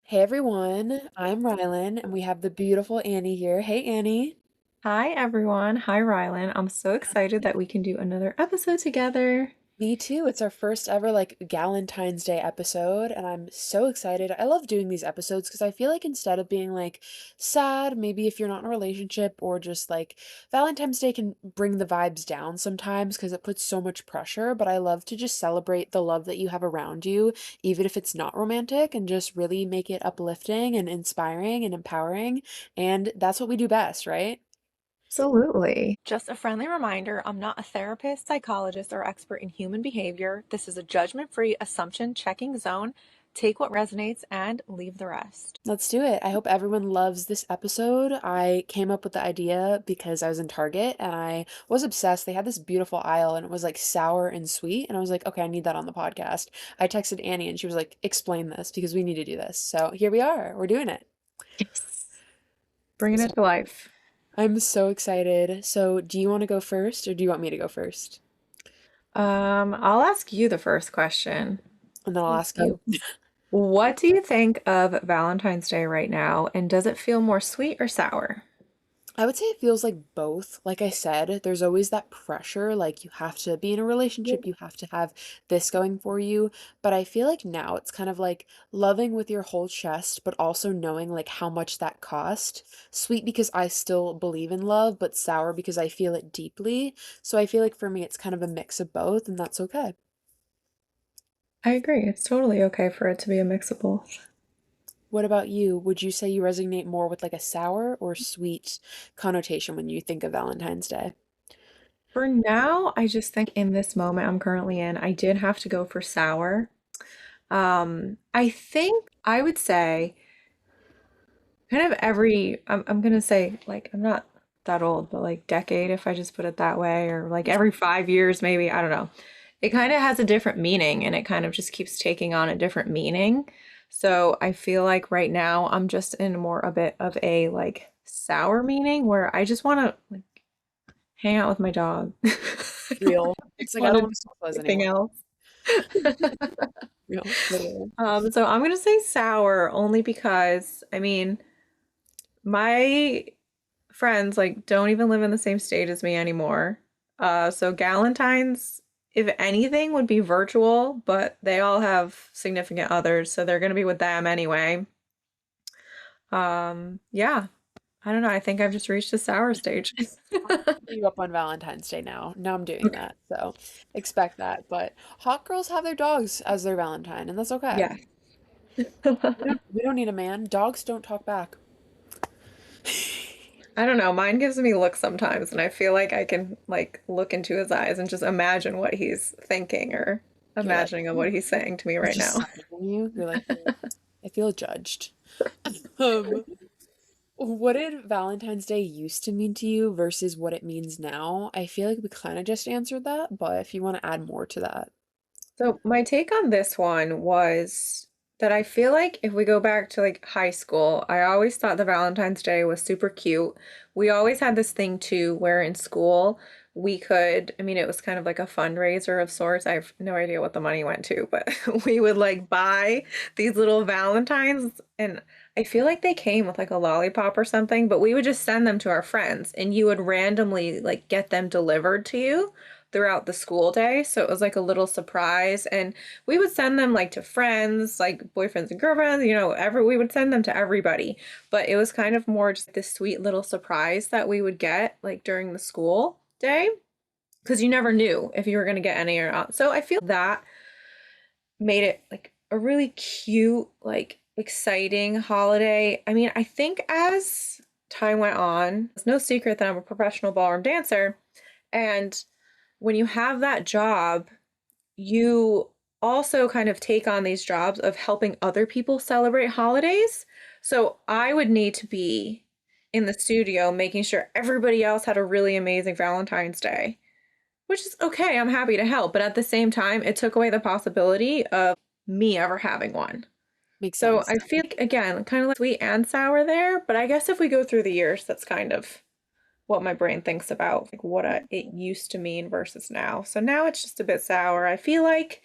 Hey everyone, I'm Rylin and we have the beautiful Annie here. Hey Annie. Hi everyone. Hi Rylin. I'm so excited that we can do another episode together. Me too. It's our first ever Galentine's Day episode and I'm so excited. I love doing these episodes because I feel like instead of being sad, maybe if you're not in a relationship or just Valentine's Day can bring the vibes down sometimes because it puts so much pressure, but I love to just celebrate the love that you have around you, even if it's not romantic, and just really make it uplifting and inspiring and empowering. And that's what we do best, right? Absolutely. Just a friendly reminder, I'm not a therapist, psychologist, or expert in human behavior. This is a judgment-free assumption checking zone. Take what resonates and leave the rest. Let's do it. I hope everyone loves this episode. I came up with the idea because I was in Target and I was obsessed. They had this beautiful aisle and it was like sour and sweet. And I was like, okay, I need that on the podcast. I texted Annie and she was like, explain this because we need to do this. So here we are. We're doing it. Yes. Bringing So it to life. I'm so excited. So do you want to go first or do you want me to go first? I'll ask you the first question. And then I'll ask So, you. what do you think of Valentine's Day right now, and does it feel more sweet or sour? I would say it feels like both. Like I said, there's always that pressure, like you have to be in a relationship, you have to have this going for you. But I feel like now it's kind of like loving with your whole chest, but also knowing like how much that cost. Sweet because I still believe in love, but sour because I feel it deeply. So I feel like for me, it's kind of a mix of both, and that's okay. I agree. It's totally okay for it to be a mix of both. What about you? Would you say you resonate more with like a sour or sweet connotation when you think of Valentine's Day? For now, I just think in this moment I'm currently in, I did have to go for sour. I think I would say kind of I'm gonna say like I'm not that old, but like decade if I just put it that way, or like every 5 years maybe, I don't know. It kind of has a different meaning and it kind of just keeps taking on a different meaning. So I feel like right now I'm just in more a bit of a like sour meaning where I just want to like hang out with my dog. I don't Real. It's like I want don't to do want to socialize anything anymore. else. Real, literally. So I'm gonna say sour only because I mean my friends like don't even live in the same state as me anymore. So Galentine's, if anything, would be virtual, but they all have significant others, so they're gonna be with them anyway. Yeah, I don't know. I think I've just reached the sour stage. I'm gonna put you up on Valentine's Day now. Now I'm doing Okay. that, so expect that. But hot girls have their dogs as their Valentine, and that's okay. Yeah. We don't need a man. Dogs don't talk back. I don't know. Mine gives me looks sometimes, and I feel like I can like look into his eyes and just imagine what he's thinking or You're like, imagining of what he's saying to me he's right just now. smiling at you. You're like, "Mm, I feel judged." Um, what did Valentine's Day used to mean to you versus what it means now? I feel like we kind of just answered that, but if you want to add more to that. So my take on this one was that I feel like if we go back to like high school, I always thought the Valentine's Day was super cute. We always had this thing too where in school we could, I mean, it was kind of like a fundraiser of sorts. I have no idea what the money went to, but we would like buy these little Valentines and I feel like they came with like a lollipop or something, but we would just send them to our friends and you would randomly like get them delivered to you throughout the school day. So it was like a little surprise. And we would send them like to friends, like boyfriends and girlfriends, we would send them to everybody. But it was kind of more just this sweet little surprise that we would get like during the school day because you never knew if you were going to get any or not. So I feel that made it like a really cute, like exciting holiday. I mean, I think as time went on, it's no secret that I'm a professional ballroom dancer. And when you have that job, you also kind of take on these jobs of helping other people celebrate holidays. So I would need to be in the studio making sure everybody else had a really amazing Valentine's Day, which is okay. I'm happy to help. But at the same time, it took away the possibility of me ever having one. Makes So sense. I feel like, again, kind of like sweet and sour there. But I guess if we go through the years, that's kind of what my brain thinks about like what it used to mean versus now. So now it's just a bit sour. I feel like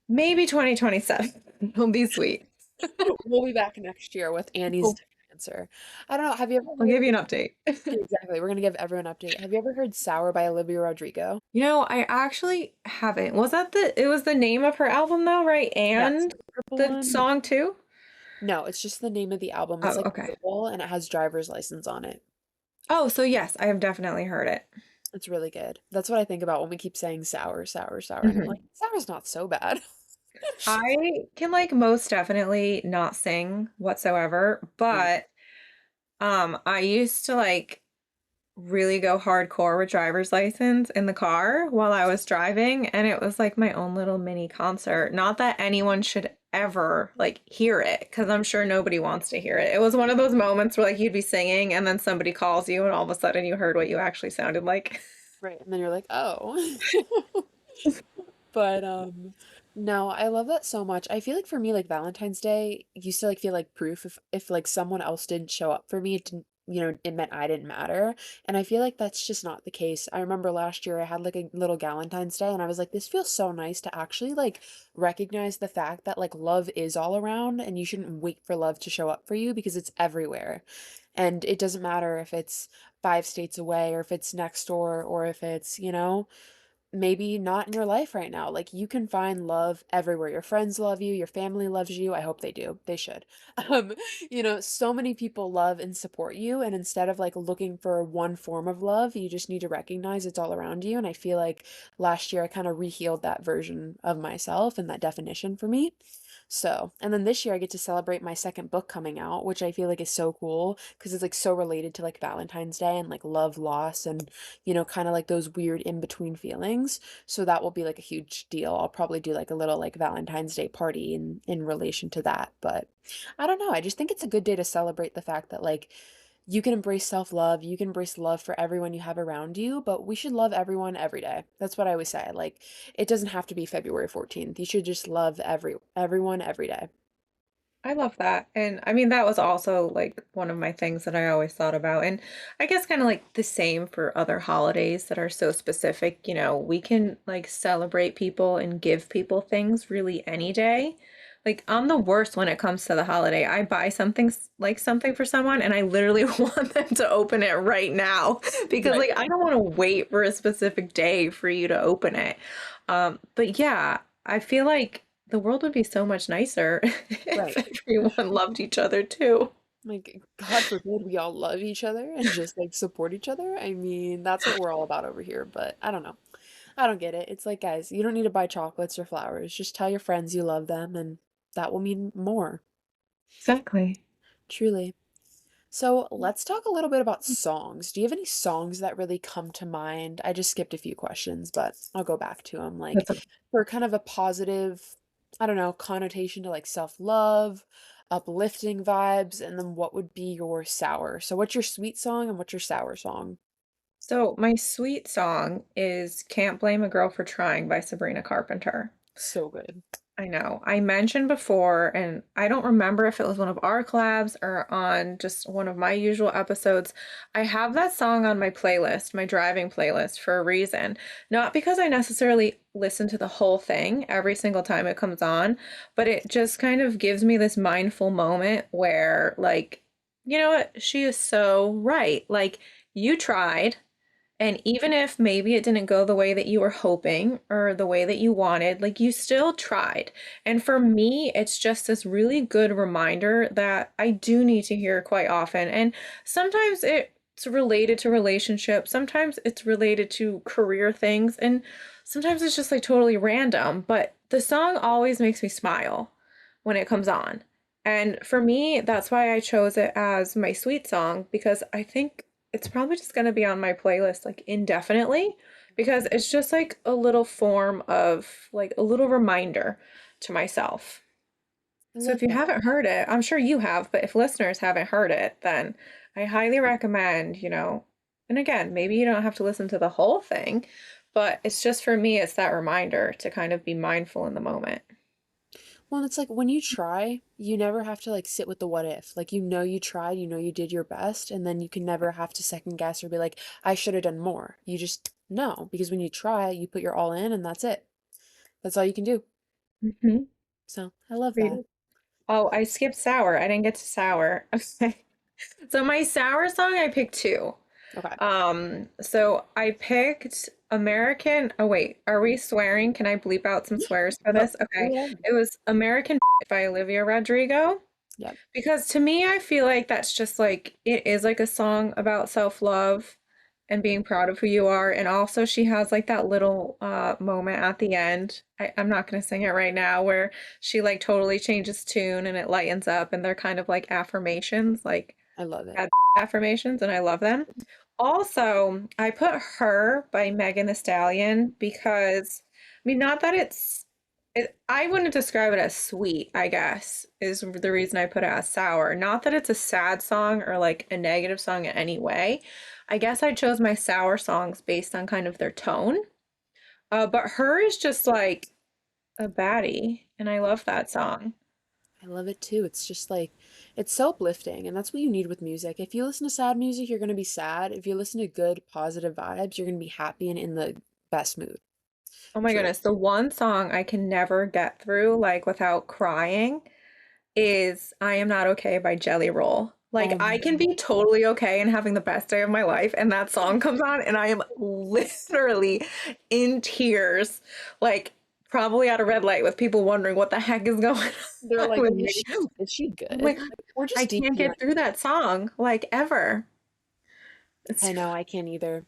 maybe 2027 will be sweet. We'll be back next year with Annie's Cool. different answer. I don't know, have you ever I'll give heard you an update. exactly, we're gonna give everyone an update. Have you ever heard "Sour" by Olivia Rodrigo? I actually haven't. Was that it was the name of her album though, right? Yes, And the purple the one? song too? No, it's just the name of the album. It's, Oh, like, okay. purple, and it has driver's license on it. Oh, so yes, I have definitely heard it. It's really good. That's what I think about when we keep saying "sour, sour, sour," and I'm like, Mhm. "Sour's not so bad." I can like most definitely not sing whatsoever, Mm, but I used to like really go hardcore with driver's license in the car while I was driving, and it was like my own little mini concert. Not that anyone should ever like hear it, because I'm sure nobody wants to hear it. It was one of those moments where like you'd be singing and then somebody calls you and all of a sudden you heard what you actually sounded like. right, and then you're like, "Oh." But, no, I love that so much. I feel like for me, like, Valentine's Day used to, like, feel like proof if, like, someone else didn't show up for me, it didn't it meant I didn't matter, and I feel like that's just not the case. I remember last year I had, like, a little Galentine's Day, and I was like, "This feels so nice to actually, like, recognize the fact that, like, love is all around, and you shouldn't wait for love to show up for you because it's everywhere." And it doesn't matter if it's 5 states away or if it's next door or if it's, maybe not in your life right now. Like you can find love everywhere. Your friends love you, your family loves you. I hope they do. They should. Um, so many people love and support you and instead of like looking for one form of love, you just need to recognize it's all around you and I feel like last year I kind of rehealed that version of myself and that definition for me. So, and then this year I get to celebrate my second book coming out, which I feel like is so cool because it's like so related to like Valentine's Day and like love, loss, and kind of like those weird in between feelings. So that will be like a huge deal. I'll probably do like a little like Valentine's Day party in relation to that. But I don't know. I just think it's a good day to celebrate the fact that like you can embrace self-love, you can embrace love for everyone you have around you, but we should love everyone every day. That's what I always say. Like it doesn't have to be February 14th. You should just love everyone every day. I love that. And I mean, that was also like one of my things that I always thought about. And I guess kind of like the same for other holidays that are so specific. We can like celebrate people and give people things really any day. Like, I'm the worst when it comes to the holiday. I buy like something for someone and I literally want them to open it right now because Right. like I don't want to wait for a specific day for you to open it. But yeah, I feel like the world would be so much nicer if Right. everyone loved each other too. Like, God forbid we all love each other and just like support each other. I mean, that's what we're all about over here, but I don't know. I don't get it. It's like, guys, you don't need to buy chocolates or flowers. Just tell your friends you love them, and that will mean more, Exactly. truly. So let's talk a little bit about songs. Do you have any songs that really come to mind? I just skipped a few questions, but I'll go back to them. Like, That's a for kind of a positive, I don't know, connotation to like self-love, uplifting vibes, and then what would be your sour? So, what's your sweet song and what's your sour song? So my sweet song is Can't Blame a Girl for Trying by Sabrina Carpenter. So good. I know. I mentioned before, and I don't remember if it was one of our collabs or on just one of my usual episodes. I have that song on my playlist, my driving playlist, for a reason. Not because I necessarily listen to the whole thing every single time it comes on, but it just kind of gives me this mindful moment where, like, you know what? She is so right. Like, you tried. And even if maybe it didn't go the way that you were hoping or the way that you wanted, like you still tried. And for me, it's just this really good reminder that I do need to hear quite often. And sometimes it's related to relationships, sometimes it's related to career things, and sometimes it's just like totally random. But the song always makes me smile when it comes on. And for me, that's why I chose it as my sweet song because I think it's probably just going to be on my playlist like indefinitely because it's just like a little form of like a little reminder to myself. I So love if you that. haven't heard it, I'm sure you have, but if listeners haven't heard it, then I highly recommend. And again, maybe you don't have to listen to the whole thing, but it's just for me, it's that reminder to kind of be mindful in the moment. Well, it's like when you try, you never have to like sit with the what if. Like, you tried, you did your best, and then you can never have to second guess or be like, I should have done more. You just know because when you try, you put your all in, and that's it. That's all you can do. Hmm. So I love Agreed. that. Oh, I skipped sour. I didn't get to sour. Okay. So my sour song, I picked two. Okay. So I picked American. Oh wait, are we swearing? Can I bleep out some Yeah. swears for Yep. this? Do Okay. whatever. It was American by Olivia Rodrigo. Yep. Because to me, I feel like that's just like it is like a song about self-love and being proud of who you are. And also she has like that little moment at the end. I'm not gonna sing it right now, where she like totally changes tune and it lightens up and they're kind of like affirmations, like I love it. bad affirmations, and I love them. Also, I put Her by Megan Thee Stallion because, I mean, not that I wouldn't describe it as sweet, I guess, is the reason I put it as sour. Not that it's a sad song or like a negative song in any way. I guess I chose my sour songs based on kind of their tone. But Her is just like a baddie, and I love that song. I love it too. It's just like, it's so uplifting, and that's what you need with music. If you listen to sad music, you're going to be sad. If you listen to good, positive vibes, you're going to be happy and in the best mood. Oh my Truly. goodness, the one song I can never get through like without crying is I Am Not Okay by Jelly Roll. Like Oh I my can be God. totally okay and having the best day of my life and that song comes on and I am literally in tears, like probably at a red light with people wondering what the heck is going They're on like, with me. is she Oh my good? God, Like, or I just deep can't feeling. get through that song like ever. I It's know, I can't either.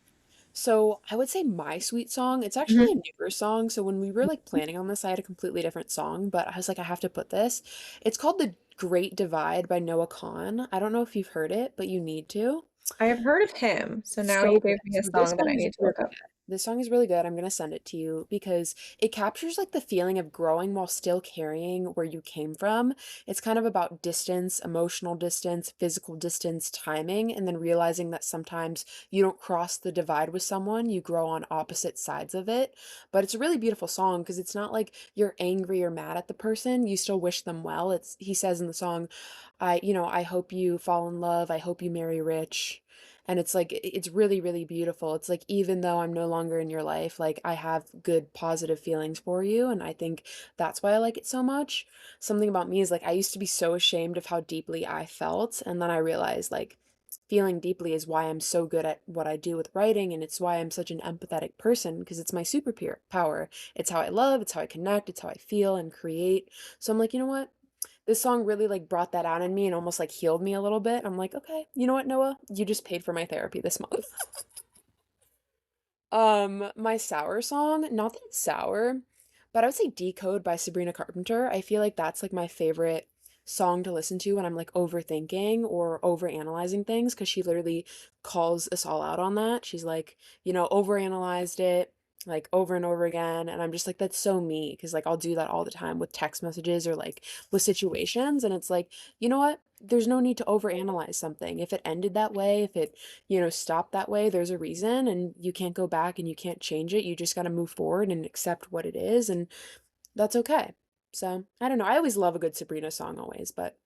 So I would say my sweet song, it's actually a Mhm. newer song. So when we were like planning on this, I had a completely different song, but I was like, I have to put this. It's called The Great Divide by Noah Kahan. I don't know if you've heard it, but you need to. I have heard of him, so now So you good. gave me a So this song that song I is need to really look up. good. This song is really good. I'm gonna send it to you because it captures like the feeling of growing while still carrying where you came from. It's kind of about distance, emotional distance, physical distance, timing, and then realizing that sometimes you don't cross the divide with someone, you grow on opposite sides of it. But it's a really beautiful song because it's not like you're angry or mad at the person, you still wish them well. It's he says in the song, I hope you fall in love, I hope you marry rich. And it's like it's really, really beautiful. It's like even though I'm no longer in your life, like I have good positive feelings for you, and I think that's why I like it so much. Something about me is like I used to be so ashamed of how deeply I felt, and then I realized like feeling deeply is why I'm so good at what I do with writing, and it's why I'm such an empathetic person because it's my superpower power. It's how I love, it's how I connect, it's how I feel and create. So I'm like, you know what? This song really like brought that out in me and almost like healed me a little bit. I'm like, okay, you know what, Noah? You just paid for my therapy this month. My sour song, not that it's sour, but I would say Decode by Sabrina Carpenter. I feel like that's like my favorite song to listen to when I'm like overthinking or overanalyzing things because she literally calls us all out on that. She's like, overanalyzed it like over and over again. And I'm just like, that's so me because like I'll do that all the time with text messages or like with situations. And it's like, you know what? There's no need to overanalyze something. If it ended that way, if it stop that way, there's a reason and you can't go back and you can't change it. You just got to move forward and accept what it is, and that's okay. So, I don't know. I always love a good Sabrina song always, but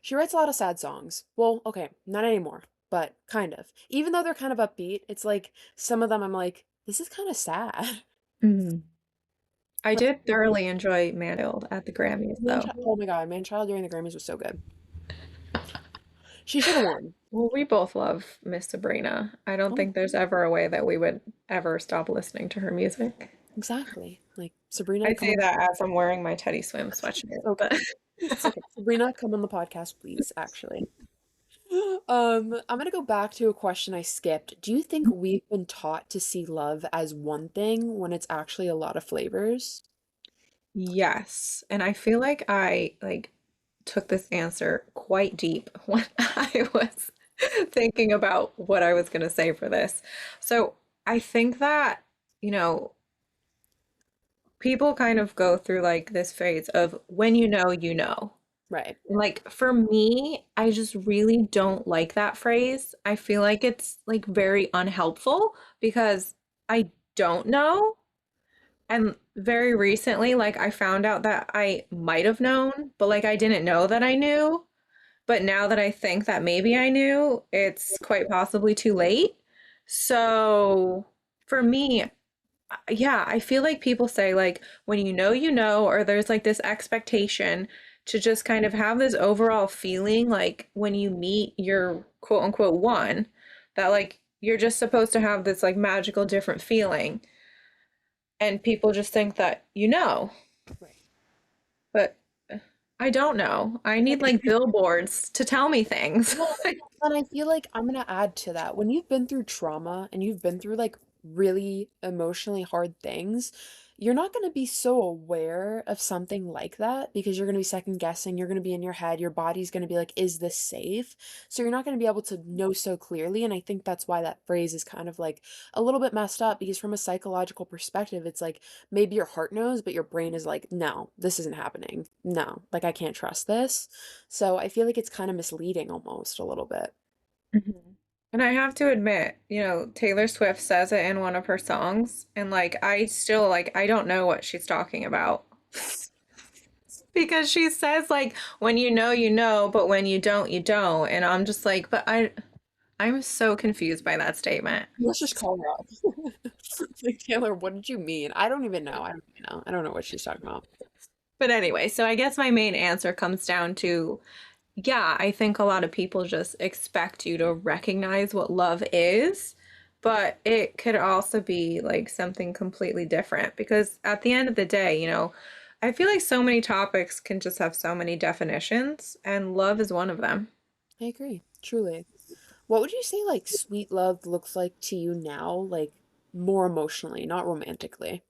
she writes a lot of sad songs. Well, okay, not anymore, but kind of. Even though they're kind of upbeat, it's like some of them I'm like, this is kind of sad. Mhm. I Like did thoroughly enjoy Manfield at the Grammys, though. Oh my God, Man Child during the Grammys was so good. She should have won. Well, we both love Miss Sabrina. I don't Oh, think there's ever a way that we would ever stop listening to her music. exactly. Like Sabrina, I come say on. that as I'm wearing my Teddy Swim sweatshirt, It's okay. but It's okay. Sabrina, come on the podcast, please, actually. I'm gonna go back to a question I skipped. Do you think we've been taught to see love as one thing when it's actually a lot of flavors? yes. And I feel like I took this answer quite deep when I was thinking about what I was going to say for this. So, I think that, you know, people kind of go through like this phase of when you know, you know. Right. Like for me, I just really don't like that phrase. I feel like it's like very unhelpful because I don't know. And very recently, like I found out that I might have known, but like I didn't know that I knew. But now that I think that maybe I knew, it's quite possibly too late. So for me, yeah, I feel like people say like when you know, or there's like this expectation to just kind of have this overall feeling like when you meet your quote unquote one, that like you're just supposed to have this like magical different feeling. And people just think that you know, Right. but I don't know. I need like billboards to tell me things. Well, and I feel like I'm gonna add to that. When you've been through trauma and you've been through like really emotionally hard things, you're not gonna be so aware of something like that because you're gonna be second guessing. You're gonna be in your head. Your body's gonna be like, is this safe? So you're not gonna be able to know so clearly. And I think that's why that phrase is kind of like a little bit messed up because from a psychological perspective, it's like maybe your heart knows, but your brain is like, no, this isn't happening. No, like I can't trust this. So I feel like it's kind of misleading almost a little bit. Mhm. And I have to admit, Taylor Swift says it in one of her songs, and like I still like I don't know what she's talking about. Because she says like when you know, but when you don't, you don't. And I'm just like, I'm so confused by that statement. Let's just call her up. Like, Taylor, what did you mean? I don't even know. I don't even know. I don't know what she's talking about. But anyway, so I guess my main answer comes down to, yeah, I think a lot of people just expect you to recognize what love is, but it could also be like something completely different because at the end of the day, I feel like so many topics can just have so many definitions, and love is one of them. I agree, truly. What would you say like sweet love looks like to you now, like more emotionally, not romantically?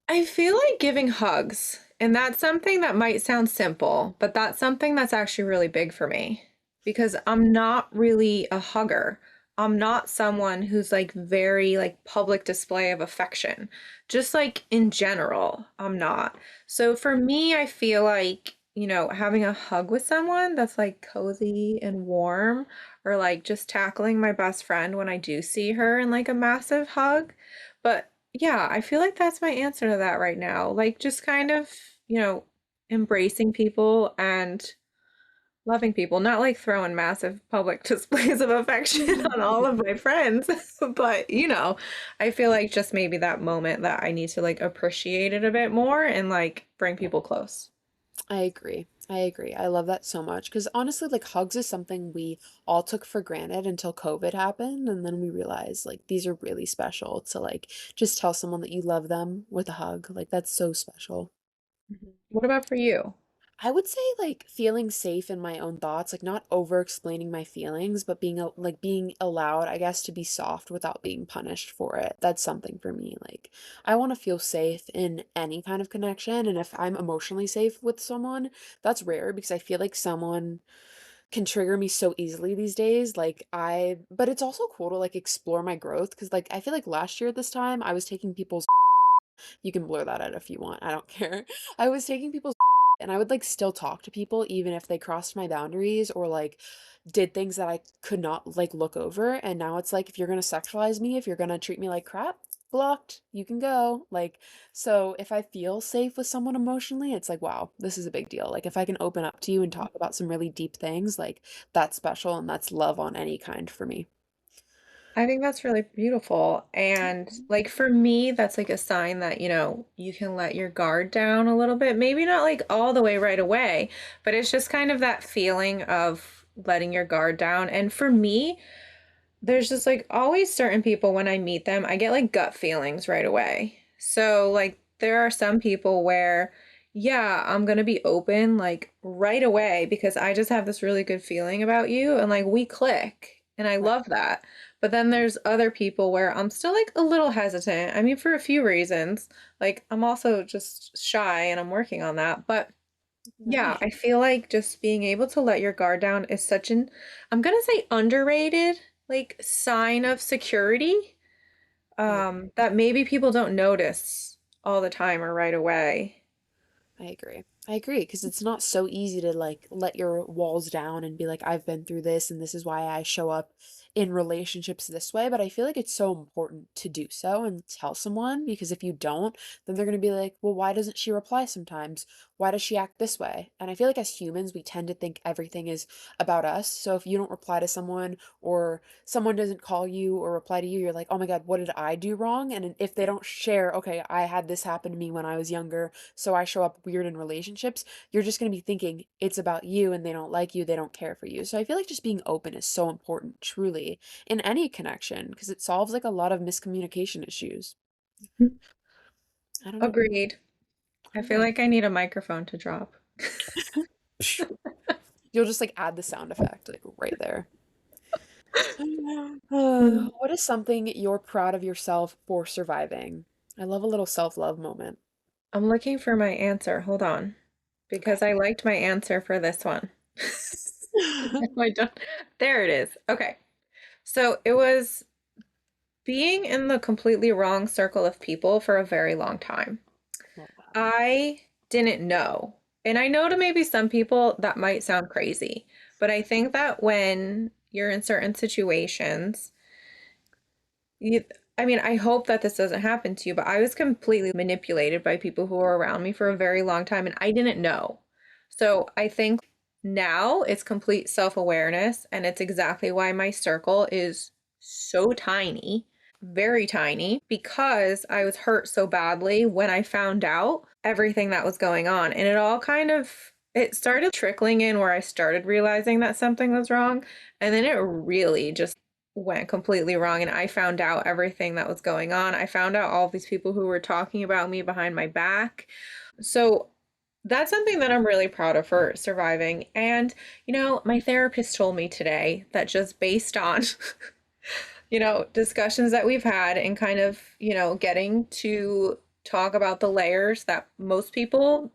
I feel like giving hugs, and that's something that might sound simple, but that's something that's actually really big for me because I'm not really a hugger. I'm not someone who's like very like public display of affection. Just like in general, I'm not. So for me, I feel like, having a hug with someone that's like cozy and warm, or like just tackling my best friend when I do see her in like a massive hug. But yeah, I feel like that's my answer to that right now. Like just kind of, you know, embracing people and loving people, not like throwing massive public displays of affection on all of my friends, but I feel like just maybe that moment that I need to like appreciate it a bit more and like bring people close. I agree. I agree. I love that so much because honestly, like hugs is something we all took for granted until COVID happened, and then we realized like these are really special to like just tell someone that you love them with a hug. Like that's so special. Mhm. What about for you? I would say like feeling safe in my own thoughts, like not over explaining my feelings, but like being allowed, I guess, to be soft without being punished for it. That's something for me. Like I want to feel safe in any kind of connection, and if I'm emotionally safe with someone, that's rare because I feel like someone can trigger me so easily these days. But it's also cool to like explore my growth because like I feel like last year at this time I was taking people's you can blur that out if you want. I don't care. I was taking people's and I would like still talk to people even if they crossed my boundaries or like did things that I could not like look over. And now it's like if you're gonna sexualize me, if you're gonna treat me like crap, blocked. You can go. Like so if I feel safe with someone emotionally, it's like wow, this is a big deal. Like if I can open up to you and talk about some really deep things, like that's special and that's love on any kind for me. I think that's really beautiful. And like for me, that's like a sign that, you can let your guard down a little bit. Maybe not like all the way right away, but it's just kind of that feeling of letting your guard down. And for me, there's just like always certain people when I meet them, I get like gut feelings right away. So like there are some people where, yeah, I'm gonna be open like right away because I just have this really good feeling about you and like we click and I Right. love that. But then there's other people where I'm still like a little hesitant. I mean, for a few reasons. Like I'm also just shy and I'm working on that. But yeah, Right. I feel like just being able to let your guard down is such an, I'm gonna say underrated, like sign of security, I that maybe people don't notice all the time or right away. I agree. I agree because it's not so easy to like let your walls down and be like, I've been through this and this is why I show up in relationships this way, but I feel like it's so important to do so and tell someone because if you don't, then they're going to be like, well, why doesn't she reply sometimes? Why does she act this way? And I feel like as humans, we tend to think everything is about us. So if you don't reply to someone or someone doesn't call you or reply to you, you're like, oh my God, what did I do wrong? And if they don't share, okay, I had this happen to me when I was younger, so I show up weird in relationships, you're just going to be thinking it's about you and they don't like you, they don't care for you. So I feel like just being open is so important, truly, in any connection because it solves like a lot of miscommunication issues. I don't know. Agreed. I I don't feel know. like I need a microphone to drop. You'll just like add the sound effect like right there. Mm. What is something you're proud of yourself for surviving? I love a little self-love moment. I'm looking for my answer. Hold on. Because Okay. I liked my answer for this one. No, I don't. There it is. Okay. So it was being in the completely wrong circle of people for a very long time. Love that. I didn't know. And I know to maybe some people that might sound crazy, but I think that when you're in certain situations, you, I mean, I hope that this doesn't happen to you, but I was completely manipulated by people who were around me for a very long time and I didn't know. So I think now it's complete self-awareness, and it's exactly why my circle is so tiny, very tiny, because I was hurt so badly when I found out everything that was going on. And it all kind of it started trickling in where I started realizing that something was wrong, and then it really just went completely wrong and I found out everything that was going on. I found out all these people who were talking about me behind my back. So that's something that I'm really proud of for surviving. And, my therapist told me today that just based on, discussions that we've had and kind of, getting to talk about the layers that most people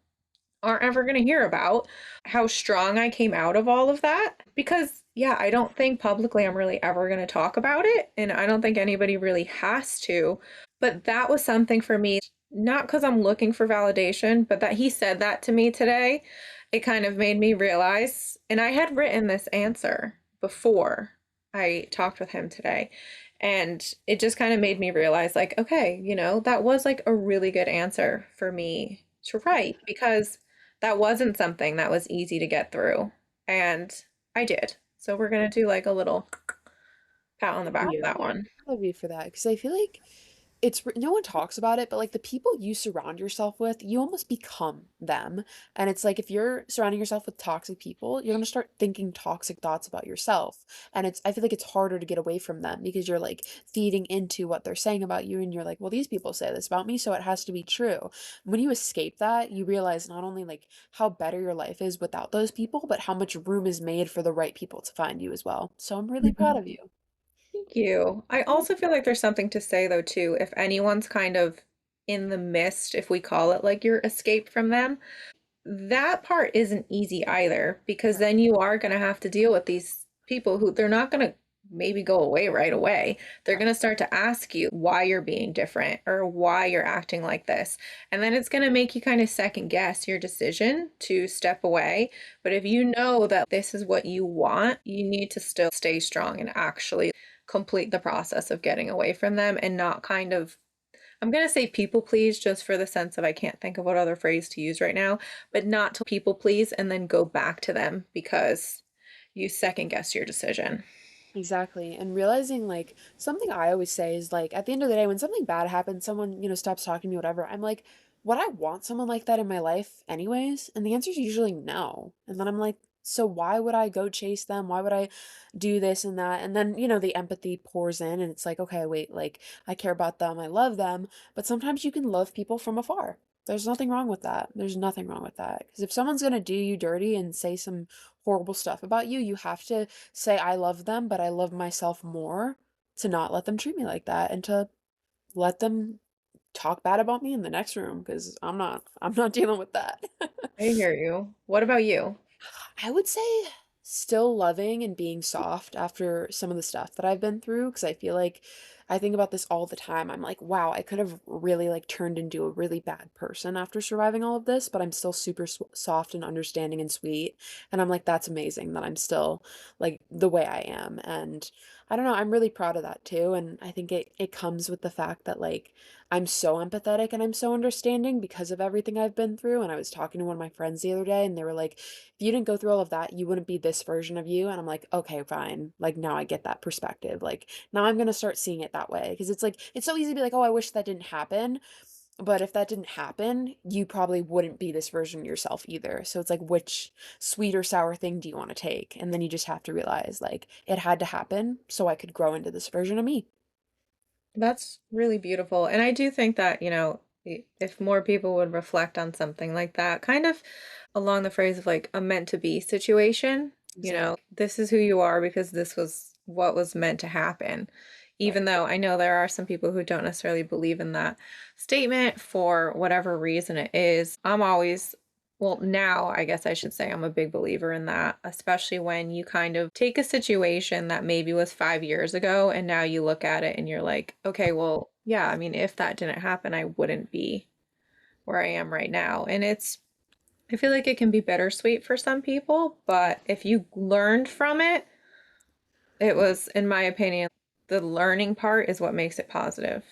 aren't ever going to hear about, how strong I came out of all of that. Because, yeah, I don't think publicly I'm really ever going to talk about it. And I don't think anybody really has to. But that was something for me, not because I'm looking for validation, but that he said that to me today. It kind of made me realize, and I had written this answer before I talked with him today. And it just kind of made me realize, like, okay, that was like a really good answer for me to write because that wasn't something that was easy to get through. And I did. So we're going to do like a little pat on the back for I'm that really one. proud of you for that because I feel like no one talks about it, but like the people you surround yourself with, you almost become them. And it's like if you're surrounding yourself with toxic people, you're gonna start thinking toxic thoughts about yourself. And I feel like it's harder to get away from them because you're like feeding into what they're saying about you, and you're like, well, these people say this about me, so it has to be true. When you escape that, you realize not only like how better your life is without those people, but how much room is made for the right people to find you as well. So I'm really proud Mhm. of you. Thank you. I also feel like there's something to say though too, if anyone's kind of in the mist, if we call it like your escape from them, that part isn't easy either because Right. then you are going to have to deal with these people who they're not going to maybe go away right away. They're Right. going to start to ask you why you're being different or why you're acting like this. And then it's going to make you kind of second guess your decision to step away. But if you know that this is what you want, you need to still stay strong and actually complete the process of getting away from them and not kind of I'm going to say people please just for the sense of I can't think of what other phrase to use right now, but not to people please and then go back to them because you second guess your decision. Exactly. And realizing like something I always say is like at the end of the day, when something bad happens, someone, stops talking to me, whatever, I'm like, would I want someone like that in my life anyways? And the answer is usually no. And then I'm like, so why would I go chase them? Why would I do this and that? And then, the empathy pours in and it's like, okay, wait, like I care about them, I love them, but sometimes you can love people from afar. There's nothing wrong with that. There's nothing wrong with that. Because if someone's gonna do you dirty and say some horrible stuff about you, you have to say I love them, but I love myself more to not let them treat me like that and to let them talk bad about me in the next room because I'm not dealing with that. I hear you. What about you? I would say still loving and being soft after some of the stuff that I've been through because I feel like I think about this all the time. I'm like, wow, I could have really like turned into a really bad person after surviving all of this, but I'm still super soft and understanding and sweet. And I'm like, that's amazing that I'm still like the way I am. And I don't know, I'm really proud of that too, and I think it comes with the fact that, like, I'm so empathetic and I'm so understanding because of everything I've been through, and I was talking to one of my friends the other day, and they were like, "If you didn't go through all of that, you wouldn't be this version of you," and I'm like, "Okay, fine." Like, now I get that perspective. Like, now I'm gonna start seeing it that way, because it's like, it's so easy to be like, "Oh, I wish that didn't happen," but if that didn't happen, you probably wouldn't be this version of yourself either. So it's like, which sweet or sour thing do you want to take? And then you just have to realize, like, it had to happen so I could grow into this version of me. That's really beautiful. And I do think that, if more people would reflect on something like that, kind of along the phrase of like a meant to be situation, Exactly. this is who you are because this was what was meant to happen. Even Right. though I know there are some people who don't necessarily believe in that statement for whatever reason it is, I'm always, well, now I guess I should say I'm a big believer in that, especially when you kind of take a situation that maybe was 5 years ago and now you look at it and you're like, okay, well, yeah, I mean, if that didn't happen, I wouldn't be where I am right now. And I feel like it can be bittersweet for some people, but if you learned from it, it was, in my opinion, the learning part is what makes it positive.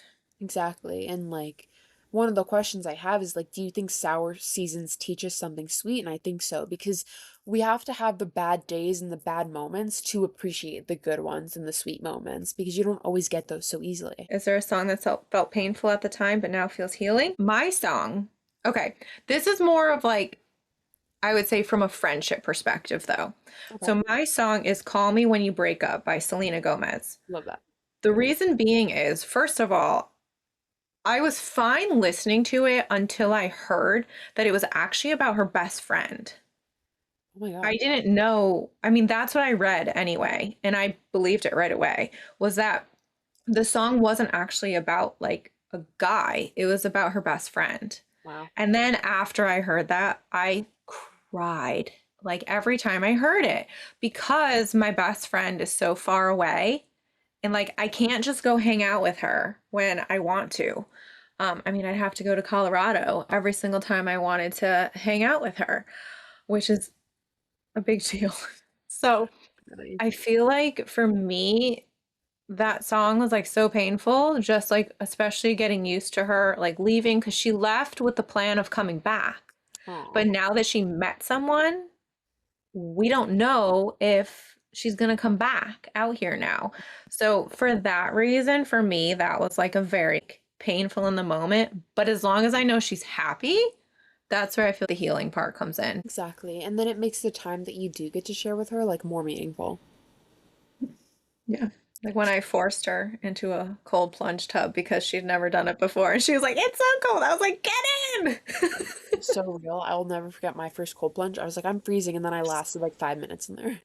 Exactly. And like, one of the questions I have is like, do you think sour seasons teach us something sweet? And I think so, because we have to have the bad days and the bad moments to appreciate the good ones and the sweet moments, because you don't always get those so easily. Is there a song that felt painful at the time but now feels healing? My song. Okay, this is more of like, I would say from a friendship perspective though. Okay. So my song is Call Me When You Break Up by Selena Gomez. Love that. The reason being is, first of all, I was fine listening to it until I heard that it was actually about her best friend. Oh my I God. didn't know. I mean, that's what I read anyway, and I believed it right away, was that the song wasn't actually about like a guy, it was about her best friend. Wow. And then after I heard that, I cried like every time I heard it because my best friend is so far away and like I can't just go hang out with her when I want to. I mean, I'd have to go to Colorado every single time I wanted to hang out with her, which is a big deal. So Really. I feel like for me, that song was like so painful, just like especially getting used to her like leaving because she left with the plan of coming back. But Oh, now that she met someone, we don't know if she's gonna come back out here now. So for that reason, for me, that was like a very painful in the moment. But as long as I know she's happy, that's where I feel the healing part comes in. exactly. And then it makes the time that you do get to share with her like more meaningful. Yeah. Like when I forced her into a cold plunge tub because she'd never done it before. And she was like, it's so cold. I was like, get in. So real. I'll never forget my first cold plunge. I was like, I'm freezing, and then I lasted like 5 minutes in there.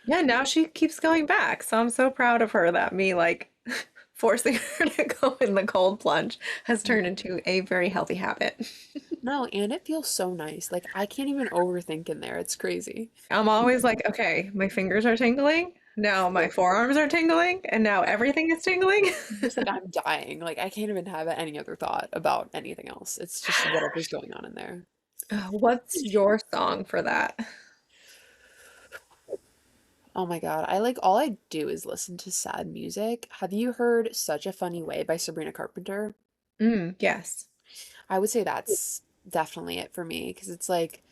Yeah, now she keeps going back. So I'm so proud of her that me like forcing her to go in the cold plunge has turned into a very healthy habit. No, and it feels so nice. Like, I can't even overthink in there. It's crazy. I'm always like, okay, my fingers are tingling. Now my forearms are tingling. And now everything is tingling. Just like I'm dying. Like, I can't even have any other thought about anything else. It's just whatever's going on in there. What's your song for that? Oh my God. I like all I do is listen to sad music. Have you heard Such a Funny Way by Sabrina Carpenter? Yes. I would say that's definitely it for me because it's like,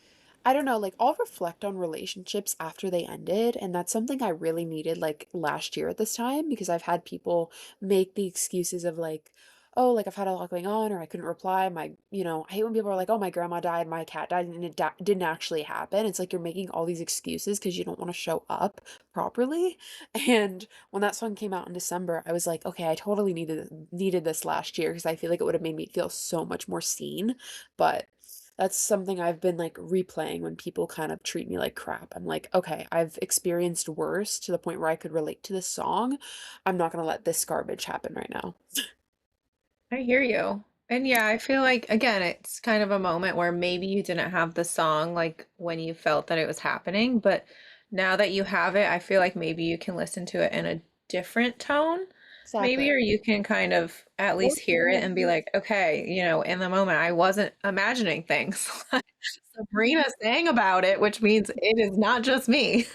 I don't know, like I'll reflect on relationships after they ended, and that's something I really needed like last year at this time because I've had people make the excuses of like, oh, like I've had a lot going on or I couldn't reply. I hate when people are like, oh, my grandma died, my cat died, and it didn't actually happen. It's like you're making all these excuses because you don't want to show up properly. And when that song came out in December, I was like, okay, I totally needed this last year because I feel like it would have made me feel so much more seen. But that's something I've been like replaying when people kind of treat me like crap. I'm like, okay, I've experienced worse to the point where I could relate to this song. I'm not gonna let this garbage happen right now. I hear you. And yeah, I feel like again, it's kind of a moment where maybe you didn't have the song like when you felt that it was happening, but now that you have it, I feel like maybe you can listen to it in a different tone. maybe, Exactly. or you can kind of at Or least hear it and be like, okay, in the moment I wasn't imagining things. Like Sabrina's saying about it, which means it is not just me.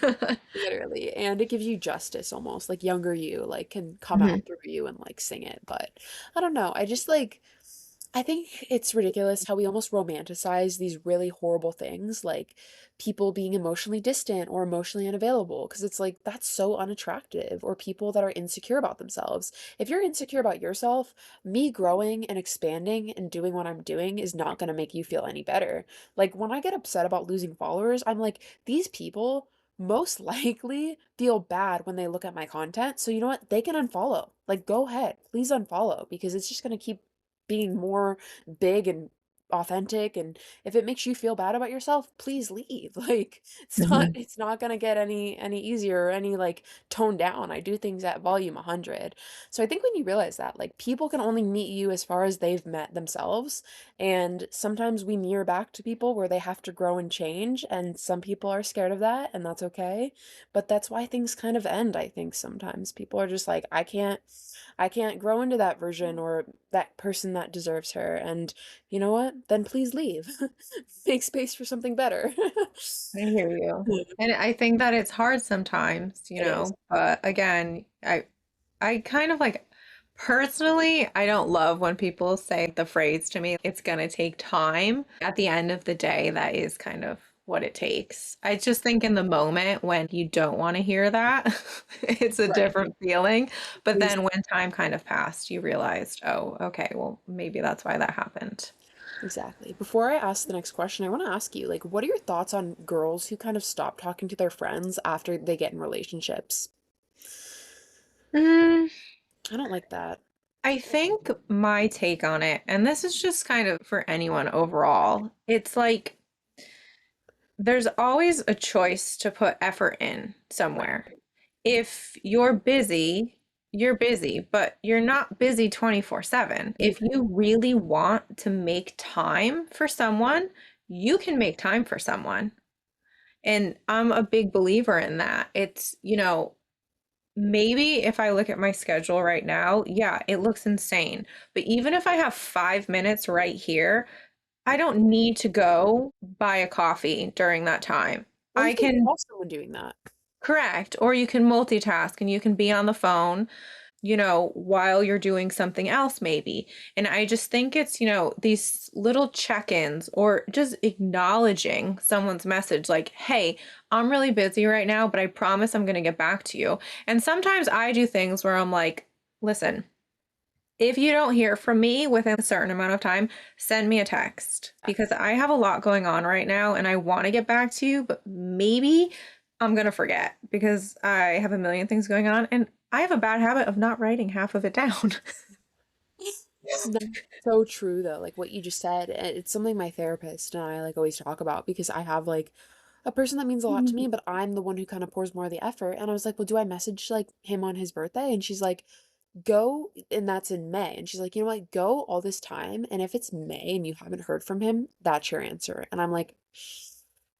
literally, and it gives you justice almost, like younger you like can come Mhm. out through you and like sing it. But I don't know. I think it's ridiculous how we almost romanticize these really horrible things, like people being emotionally distant or emotionally unavailable, because it's like that's so unattractive, or people that are insecure about themselves. If you're insecure about yourself, me growing and expanding and doing what I'm doing is not going to make you feel any better. Like when I get upset about losing followers, I'm like, these people most likely feel bad when they look at my content. So you know what? They can unfollow. Like go ahead, please unfollow because it's just going to keep being more big and authentic, and if it makes you feel bad about yourself, please leave. Like Mhm. it's not going to get any easier or any like toned down. I do things at volume 100. So I think when you realize that like people can only meet you as far as they've met themselves, and sometimes we mirror back to people where they have to grow and change, and some people are scared of that, and that's okay. But that's why things kind of end. I think sometimes people are just like, I can't grow into that version or that person that deserves her. And you know what? Then please leave. Make space for something better. I hear you. And I think that it's hard sometimes, It is. but again, I kind of like personally, I don't love when people say the phrase to me, it's gonna take time. At the end of the day, that is kind of what it takes. I just think in the moment when you don't want to hear that, it's a Right. different feeling. But Please. then when time kind of passed, you realized, oh, okay, well, maybe that's why that happened. Exactly. Before I ask the next question, I want to ask you, like, what are your thoughts on girls who kind of stop talking to their friends after they get in relationships? Mm, I don't like that. I think my take on it, and this is just kind of for anyone overall, it's like there's always a choice to put effort in Right. somewhere. If you're busy, but you're not busy 24/7. If you really want to make time for someone, you can make time for someone. And I'm a big believer in that. Maybe if I look at my schedule right now, yeah, it looks insane. But even if I have 5 minutes right here, I don't need to go buy a coffee during that time. Or you I can can, call someone doing that. correct, or you can multitask and you can be on the phone, while you're doing something else, maybe. And I just think it's, these little check-ins or just acknowledging someone's message like, hey, I'm really busy right now, but I promise I'm going to get back to you. And sometimes I do things where I'm like, listen, if you don't hear from me within a certain amount of time, send me a text because I have a lot going on right now and I want to get back to you, but maybe I'm going to forget because I have a million things going on and I have a bad habit of not writing half of it down. That's so true though, like what you just said. It's something my therapist and I like always talk about because I have like a person that means a lot to me, but I'm the one who kind of pours more of the effort. And I was like, well, do I message like him on his birthday? And she's like, go, and that's in May. And she's like, you know what, go all this time. And if it's May and you haven't heard from him, that's your answer. And I'm like,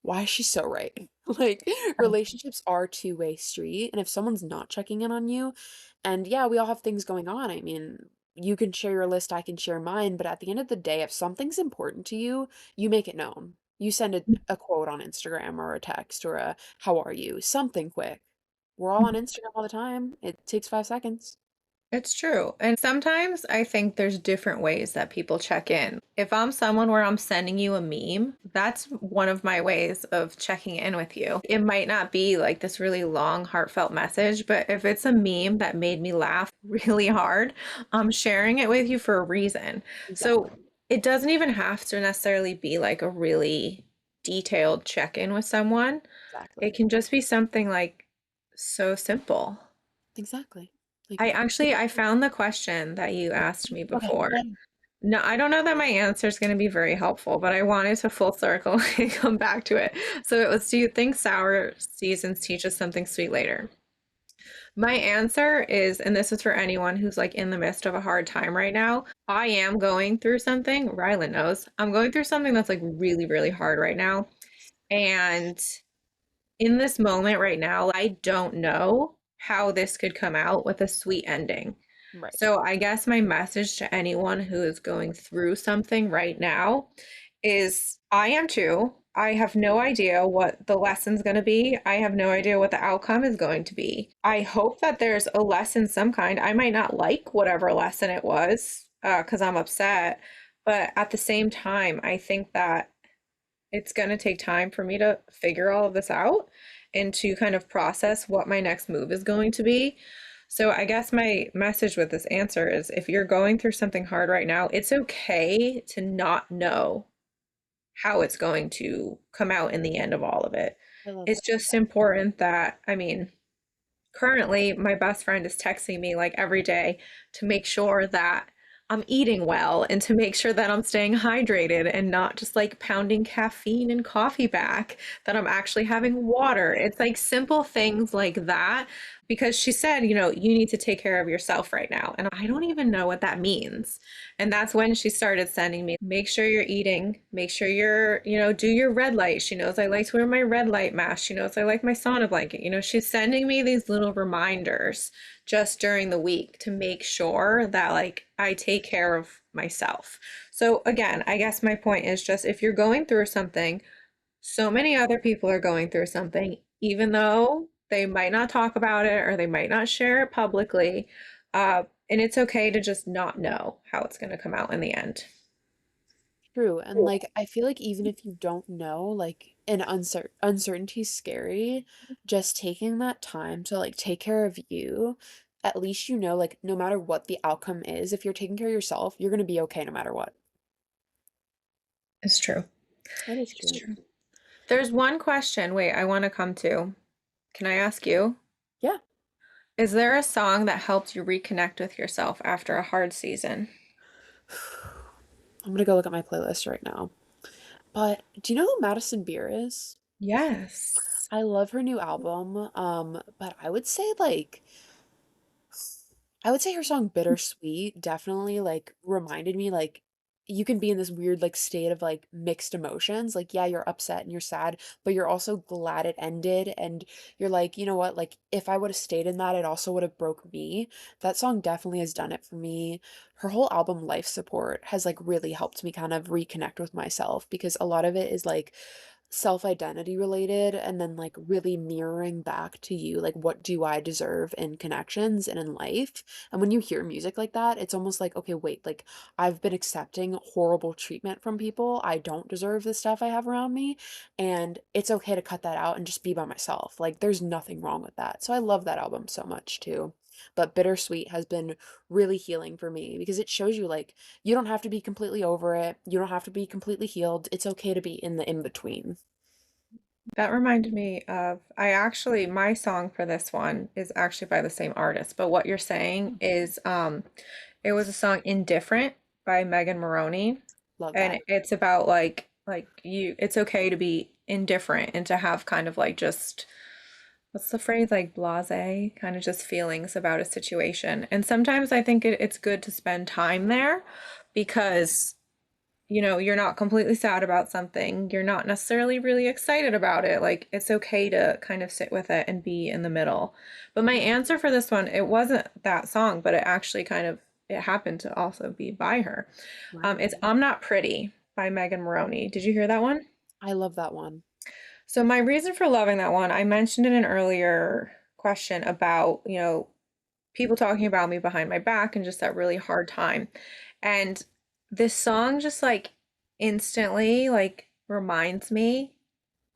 why is she so right? Like, relationships are two-way street. And if someone's not checking in on you, and yeah, we all have things going on. I mean, you can share your list, I can share mine. But at the end of the day, if something's important to you, you make it known. You send a quote on Instagram or a text or a how are you? Something quick. We're all on Instagram all the time. It takes 5 seconds. It's true. And sometimes I think there's different ways that people check in. If I'm someone where I'm sending you a meme, that's one of my ways of checking in with you. It might not be like this really long, heartfelt message, but if it's a meme that made me laugh really hard, I'm sharing it with you for a reason. So Exactly. it doesn't even have to necessarily be like a really detailed check in with someone. It Exactly. can just be something like so simple. Exactly. Like, I found the question that you asked me okay. before. Yeah. No, I don't know that my answer is going to be very helpful, but I wanted to full circle and come back to it. So it was, do you think sour seasons teach us something sweet later? My answer is, and this is for anyone who's like in the midst of a hard time right now, I am going through something, Rylin knows, I'm going through something that's like really, really hard right now. And in this moment right now, I don't know how this could come out with a sweet ending. Right. So I guess my message to anyone who is going through something right now is I am too. I have no idea what the lesson's going to be. I have no idea what the outcome is going to be. I hope that there's a lesson some kind. I might not like whatever lesson it was because I'm upset. But at the same time, I think that it's going to take time for me to figure all of this out and to kind of process what my next move is going to be. So, I guess my message with this answer is if you're going through something hard right now, it's okay to not know how it's going to come out in the end of all of it. I love It's that. just important that, I mean, currently my best friend is texting me like every day to make sure that I'm eating well and to make sure that I'm staying hydrated and not just like pounding caffeine and coffee back, that I'm actually having water. It's like simple things like that because she said, you need to take care of yourself right now. And I don't even know what that means. And that's when she started sending me, make sure you're eating, make sure do your red light. She knows I like to wear my red light mask. She knows I like my sauna blanket. She's sending me these little reminders just during the week to make sure that like I take care of myself. So again, I guess my point is just if you're going through something, so many other people are going through something, even though they might not talk about it or they might not share it publicly. And it's okay to just not know how it's going to come out in the end. True. And like I feel like even if you don't know, like an uncertainty's scary, just taking that time to like take care of you, at least you know like no matter what the outcome is, if you're taking care of yourself, you're gonna be okay no matter what. It's true. That is It's true. true. There's one question, wait, I want to come to. Can I ask you? Yeah. Is there a song that helped you reconnect with yourself after a hard season? I'm gonna go look at my playlist right now. But do you know who Madison Beer is? Yes. I love her new album. But I would say her song Bittersweet definitely like reminded me like you can be in this weird like state of like mixed emotions. Like yeah, you're upset and you're sad, but you're also glad it ended and you're like, you know what? Like if I would have stayed in that, it also would have broke me. That song definitely has done it for me. Her whole album Life Support has like really helped me kind of reconnect with myself because a lot of it is like self-identity related and then like really mirroring back to you like what do I deserve in connections and in life. And when you hear music like that, it's almost like okay, wait, like I've been accepting horrible treatment from people. I don't deserve the stuff I have around me, and it's okay to cut that out and just be by myself. Like there's nothing wrong with that. So I love that album so much too. But Bittersweet has been really healing for me because it shows you like you don't have to be completely over it. You don't have to be completely healed. It's okay to be in the in between. That reminded me of, my song for this one is actually by the same artist, but what you're saying is, it was a song Indifferent by Megan Maroney. Love And that. it's about it's okay to be indifferent and to have kind of like just, what's the phrase, like blasé, kind of just feelings about a situation. And sometimes I think it's good to spend time there because you're not completely sad about something. You're not necessarily really excited about it. Like, it's okay to kind of sit with it and be in the middle. But my answer for this one, it wasn't that song, but it actually it happened to also be by her. Wow. It's I'm Not Pretty by Megan Maroney. Did you hear that one? I love that one. So my reason for loving that one, I mentioned in an earlier question about, people talking about me behind my back and just that really hard time. And this song just like instantly like reminds me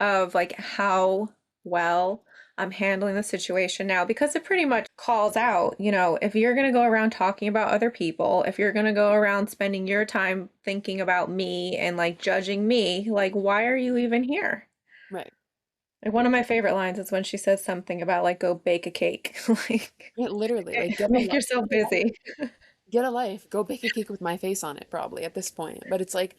of like how well I'm handling the situation now because it pretty much calls out, if you're going to go around talking about other people, if you're going to go around spending your time thinking about me and like judging me, like why are you even here? Right. Like one of my favorite lines is when she says something about like go bake a cake. Like Yeah, literally, like get a make life. yourself busy. Get a life. Go bake a cake with my face on it, probably at this point. But it's like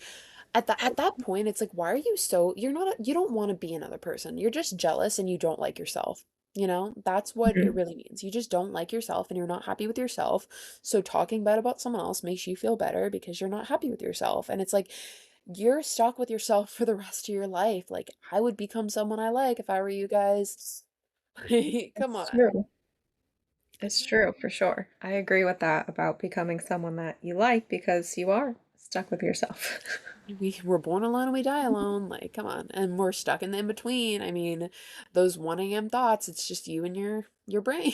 at that point, it's like, why are you so you're not you don't want to be another person. You're just jealous and you don't like yourself. You know, that's what it Mhm. really means. You just don't like yourself and you're not happy with yourself. So talking bad about someone else makes you feel better because you're not happy with yourself. And it's like you're stuck with yourself for the rest of your life. Like I would become someone I like if I were you guys. Come It's on. true. It's true for sure. I agree with that about becoming someone that you like because you are stuck with yourself. We were born alone and we die alone. Like, come on. And we're stuck in the in between. I mean, those 1 a.m. thoughts, it's just you and your brain.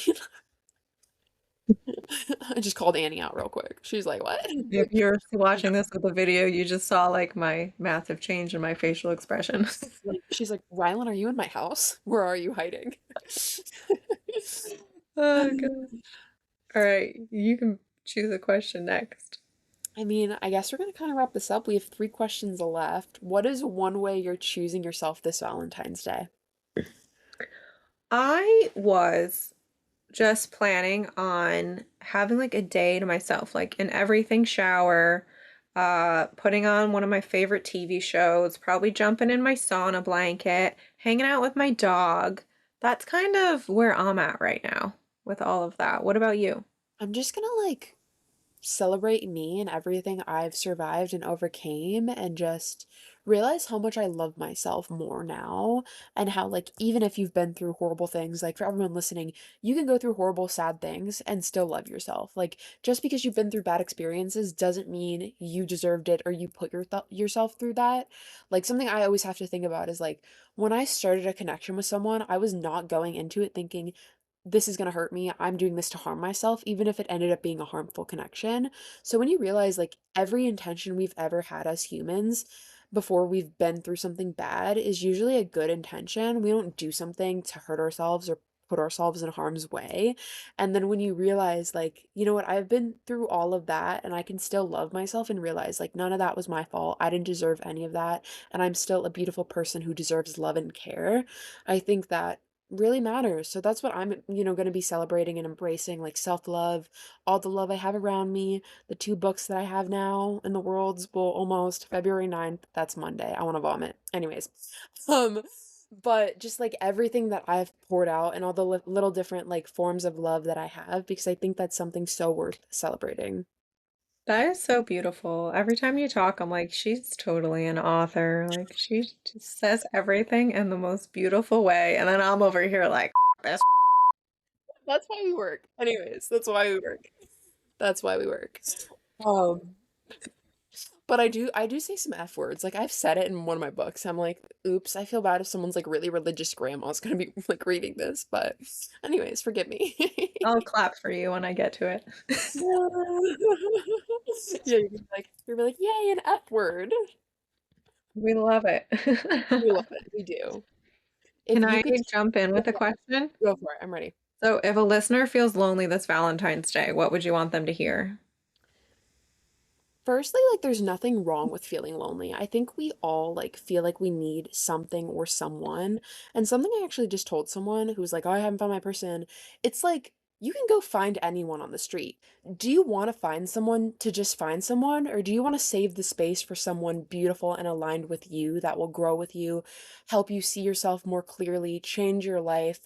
I just called Annie out real quick. She's like, "What?" If you're watching this with a video, you just saw like my massive change in my facial expression. She's like, "Rylan, are you in my house? Where are you hiding?" Oh god. All right, you can choose a question next. I mean, I guess we're gonna kind of wrap this up. We have 3 questions left. What is one way you're choosing yourself this Valentine's Day? I was just planning on having like a day to myself, like an everything shower, putting on one of my favorite TV shows, probably jumping in my sauna blanket, hanging out with my dog. That's kind of where I'm at right now with all of that. What about you? I'm just gonna like celebrate me and everything I've survived and overcame and just realize how much I love myself more now and how like even if you've been through horrible things, like for everyone listening, you can go through horrible sad things and still love yourself. Like just because you've been through bad experiences doesn't mean you deserved it or you put yourself through that. Like something I always have to think about is like when I started a connection with someone, I was not going into it thinking this is going to hurt me. I'm doing this to harm myself, even if it ended up being a harmful connection. So when you realize like every intention we've ever had as humans before we've been through something bad is usually a good intention. We don't do something to hurt ourselves or put ourselves in harm's way. And then when you realize like, you know what, I've been through all of that and I can still love myself and realize like none of that was my fault. I didn't deserve any of that and I'm still a beautiful person who deserves love and care. I think that really matters. So that's what I'm, going to be celebrating and embracing like self-love, all the love I have around me, the 2 books that I have now in the world's well almost February 9th. That's Monday. I want to vomit. Anyways. Um but just like everything that I've poured out and all the little different like forms of love that I have because I think that's something so worth celebrating. That is so beautiful. Every time you talk, I'm like, she's totally an author. Like, she just says everything in the most beautiful way. And then I'm over here like, this. That's why we work. Anyways, that's why we work. That's why we work. Um But I do say some F words. Like I've said it in one of my books. I'm like, oops, I feel bad if someone's like really religious grandma's gonna be like reading this. But anyways, forgive me. I'll clap for you when I get to it. Yeah, you're like, yay, an F word. We love it. We love it. We do. Can If you I could jump in with a question? go for it, I'm ready. So, if a listener feels lonely this Valentine's Day, what would you want them to hear? Firstly, like there's nothing wrong with feeling lonely. I think we all like feel like we need something or someone. And something I actually just told someone who's like, "Oh, I haven't found my person." It's like you can go find anyone on the street. Do you want to find someone to just find someone or do you want to save the space for someone beautiful and aligned with you that will grow with you, help you see yourself more clearly, change your life?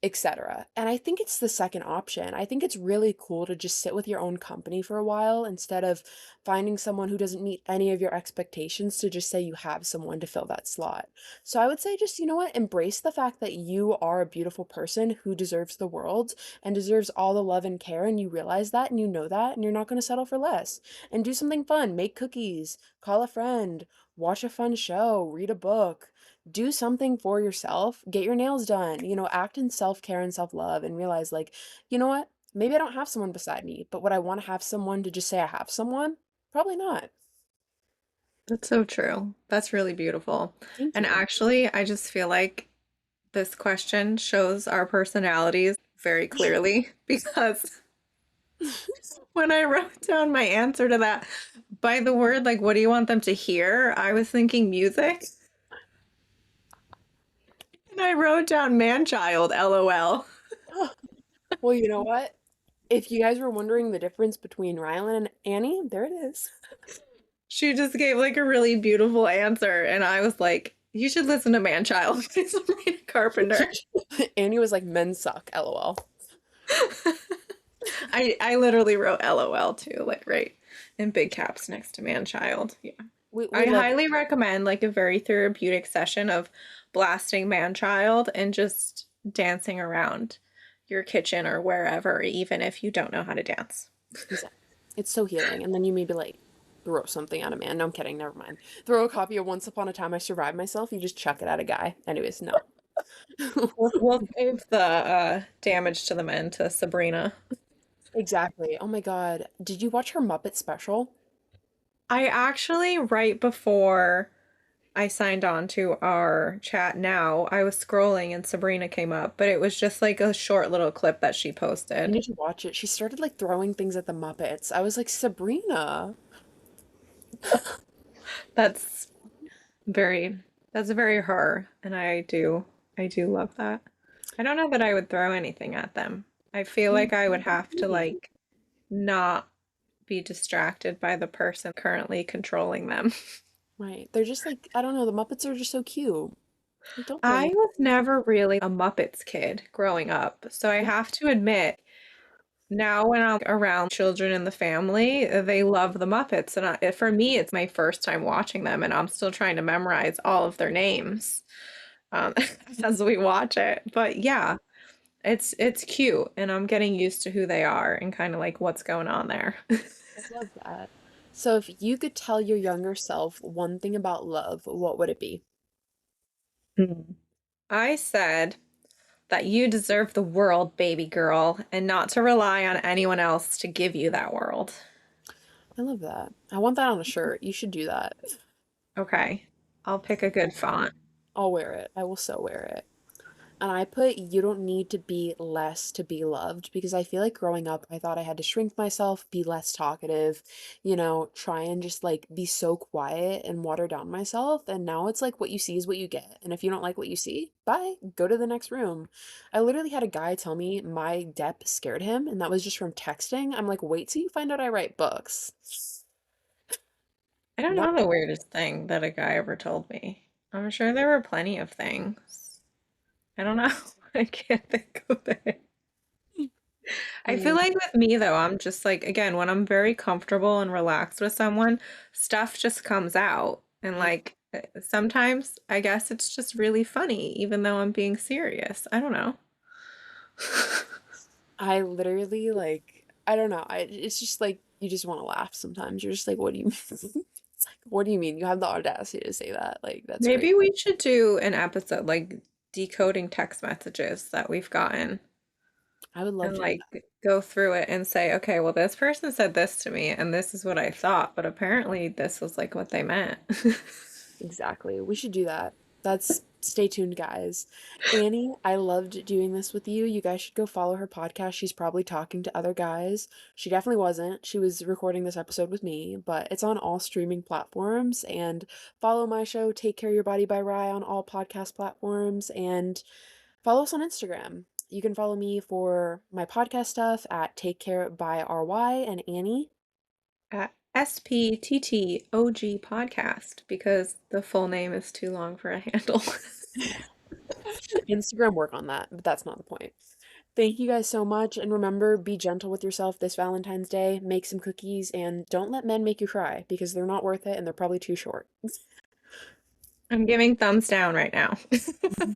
Etc. And I think it's the second option. I think it's really cool to just sit with your own company for a while instead of finding someone who doesn't meet any of your expectations to just say you have someone to fill that slot. So I would say just, you know what, embrace the fact that you are a beautiful person who deserves the world and deserves all the love and care and you realize that and you know that and you're not going to settle for less. And do something fun, make cookies, call a friend, watch a fun show, read a book, do something for yourself, get your nails done, act in self-care and self-love and realize like, you know what? Maybe I don't have someone beside me, but would I want to have someone to just say I have someone? Probably not. That's so true. That's really beautiful. Thank And you. actually, I just feel like this question shows our personalities very clearly because when I wrote down my answer to that by the word, like, what do you want them to hear? I was thinking music. And I wrote down man child, LOL. Well, you know what? If you guys were wondering the difference between Rylan and Annie, there it is. She just gave like a really beautiful answer. And I was like, you should listen to man child by Sabrina Carpenter. Annie was like, men suck, lol. I literally wrote LOL too, like right in big caps next to man child. Yeah. We I love highly recommend like a very therapeutic session of blasting man child and just dancing around your kitchen or wherever, even if you don't know how to dance. Exactly. It's so healing. And then you maybe like throw something at a man. No, I'm kidding. Never mind. Throw a copy of Once Upon a Time I Survived Myself. You just chuck it at a guy. Anyways, no. We'll save the damage to the men to Sabrina. Exactly. Oh my God. Did you watch her Muppet special? I actually, right before I signed on to our chat now, I was scrolling and Sabrina came up, but it was just like a short little clip that she You posted. need to watch it. She started like throwing things at the Muppets. I was like, Sabrina. That's very, that's very her, and I do love that. I don't know that I would throw anything at them. I feel like I would have to like not be distracted by the person currently controlling them. Right. They're just like, I don't know, the Muppets are just so cute. Like, don't throw I anything. was never really a Muppets kid growing up, so I have to admit, now when I'm around children in the family, they love the Muppets, and for me, it's my first time watching them, and I'm still trying to memorize all of their names um, as we watch it. But yeah, it's cute, and I'm getting used to who they are and kind of like what's going on there. I love that. So if you could tell your younger self one thing about love, what would it be? Hmm. I said that you deserve the world, baby girl, and not to rely on anyone else to give you that world. I love that. I want that on a shirt. You should do that. Okay, I'll pick a good font. I'll wear it. I will so wear it. And I put you don't need to be less to be loved because I feel like growing up, I thought I had to shrink myself, be less talkative, try and just like be so quiet and water down myself. And now it's like what you see is what you get. And if you don't like what you see, bye, go to the next room. I literally had a guy tell me my depth scared him, and that was just from texting. I'm like, wait till you find out I write books. I don't Not know the weirdest thing that a guy ever told me. I'm sure there were plenty of things. I don't know. I can't think of it. I feel mm, like with me though, I'm just like, again, when I'm very comfortable and relaxed with someone, stuff just comes out. And I like sometimes I guess it's just really funny, even though I'm being serious. I don't know. I literally like I don't know. It's just like you just want to laugh sometimes. You're just like, what do you mean? It's like, what do you mean? You have the audacity to say that. Like that's great. Maybe we should do an episode like decoding text messages that we've gotten I would love and to do like go through it and say, okay, well, this person said this to me and this is what I thought, but apparently this was like what they meant. that. Exactly. We should do that. That's stay tuned, guys. Annie, I loved doing this with you. You guys should go follow her podcast. She's probably talking to other guys. She definitely wasn't. She was recording this episode with me, but it's on all streaming platforms. And follow my show, Take Care of Your Body by Rye, on all podcast platforms. And follow us on Instagram. You can follow me for my podcast stuff at Take Care by RY and Annie. At spttog podcast because the full name is too long for a handle. Instagram work on that, but that's not the point. Thank you guys so much. And remember, be gentle with yourself this Valentine's Day. Make some cookies and don't let men make you cry because they're not worth it and they're probably too short. I'm giving thumbs down right now.